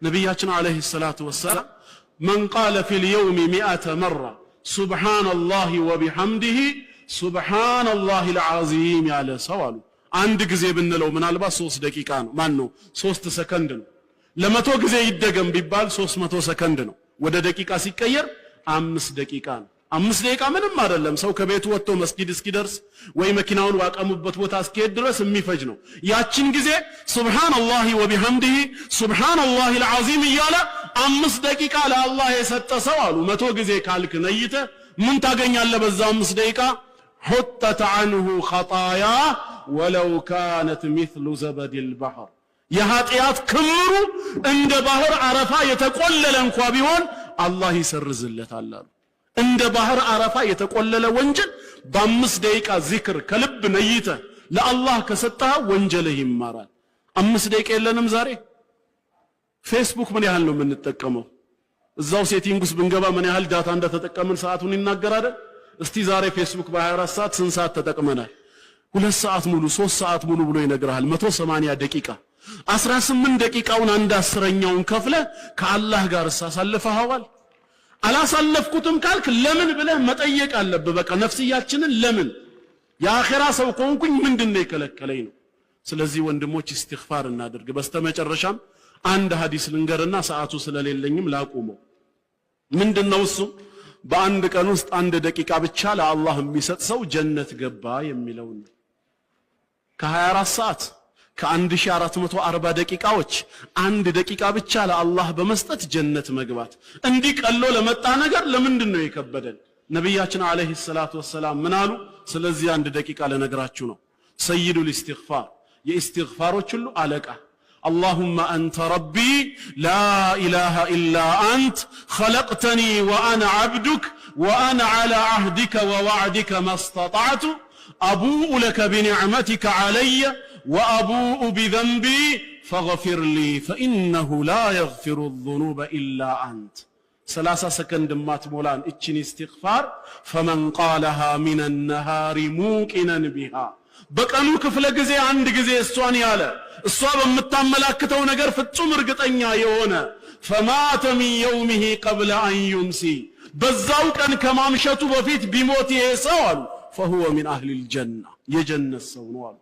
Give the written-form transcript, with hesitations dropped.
ነቢያችን አለይሂ ሰላቱ ወሰላም መን ቃለ ፊል የውሚ 100 መራ ሱብሃነላሂ ወቢሐምዲሂ ሱብሃነላሂል ዐዚም ያለ ሰው አሉ አንድ ጊዜ ብንለው ምናልባት 3 ደቂቃ ነው ማን ነው 3 ሰከንድ ነው ለመቶ ጊዜ ይደገም ቢባል 300 ሰከንድ ነው ወደ ደቂቃ ሲቀየር 5 ደቂቃ ነው 5 ደቂቃ ምንም አይደለም ሰው ከቤቱ ወጥቶ መስጊድ እስኪደርስ ወይ መኪናውን ዋቀሙበት ቦታ እስኪሄድ ድረስ የሚፈጅ ነው ያችን ጊዜ ሱብሃንአላሂ ወቢሐምዲሂ ሱብሃንአላሂል ዐዚም እያለ 5 ደቂቃ ለአላህ የሰጠ ሰው አሉ መቶ ጊዜ ካልክ ነይተ ምን ታገኛለህ በዛ 5 ደቂቃ حطت عنه خطايا ولو كانت مثل زبد البحر የኃጢአት ክምሩ እንደ ባህር አረፋ የተቆለለ እንኳን ቢሆን አላህ ይሰርዝለታል አሉ እንደ ባህር አረፋ የተቆለለ ወንጀል በ5 ደቂቃ ዚክር ከልብ ነይተ ለአላህ ከሰጠህ ወንጀልህ ይማራል 5 ደቂቃ የለንም ዛሬ ፌስቡክ ምን ያህል ነው የምንጠቀመው እዛው ሴቲንግ ውስጥ ብንገባ ምን ያህል ዳታ እንደተጠቀምን ሰዓቱን ይናገራል እስቲ ዛሬ ፌስቡክ በ24 ሰዓት ስንት ሰዓት ተጠቅመናል 2 ሰዓት ሙሉ 3 ሰዓት ሙሉ ብሎ ይነግራል 180 ደቂቃ 18 ደቂቃውን አንድ አስረኛውን ከፍለ ከአላህ ጋር ሳሳልፈዋል አላሳለፍኩትም ካልክ ለምን ብለህ መጠየቅ አለብህ በቃ ነፍስያችንን ለምን የአኺራ ሰው ኮንኩኝ ምንድነው የከለከለኝ ነው ስለዚህ ወንድሞች ኢስቲግፋር እናድርግ በስተመጨረሻም አንድ ሐዲስ ልንገርና ሰዓቱ ስለሌለኝም ላቁመው ምንድነው እሱ በአንድ ቀን ውስጥ አንድ ደቂቃ ብቻ ለአላህ የሚሰጥ ሰው ጀነት ገባ የሚለው ነው ከ24 ሰዓት ከ1440 ደቂቃዎች አንድ ደቂቃ ብቻ ለአላህ በመስጠት ጀነት መግባት እንዲህ ቀሎ ለመጣ ነገር ለምንድነው የከበደን ነብያችን አለይሂ ሰላቱ ወሰላም ምን አሉ ስለዚህ አንድ ደቂቃ ለነግራችሁ ነው ሰይዱል ኢስቲግፋር የኢስቲግፋሮች ሁሉ አለቃ اللهم أنت ربي لا إله إلا أنت خلقتني وأنا عبدك وأنا على عهدك ووعدك ما استطعت أبوء لك بنعمتك علي وأبوء بذنبي فاغفر لي فإنه لا يغفر الذنوب إلا أنت 30 سكند ما تمولان اتشن استغفار فمن قالها من النهار موقنا بها በቀኑ ክፍለ ጊዜ አንድ ጊዜ እሷን ያለ እሷ በመታመላክተው ነገር ፍጹም እርግጠኛ የሆነ فمات من يومه قبل أن يمسي በዛው ቀን ከማምሸቱ በፊት ቢሞት ይሄ ሰው አሉ فهو من أهل الجنة የጀነት ሰው ነው አሉ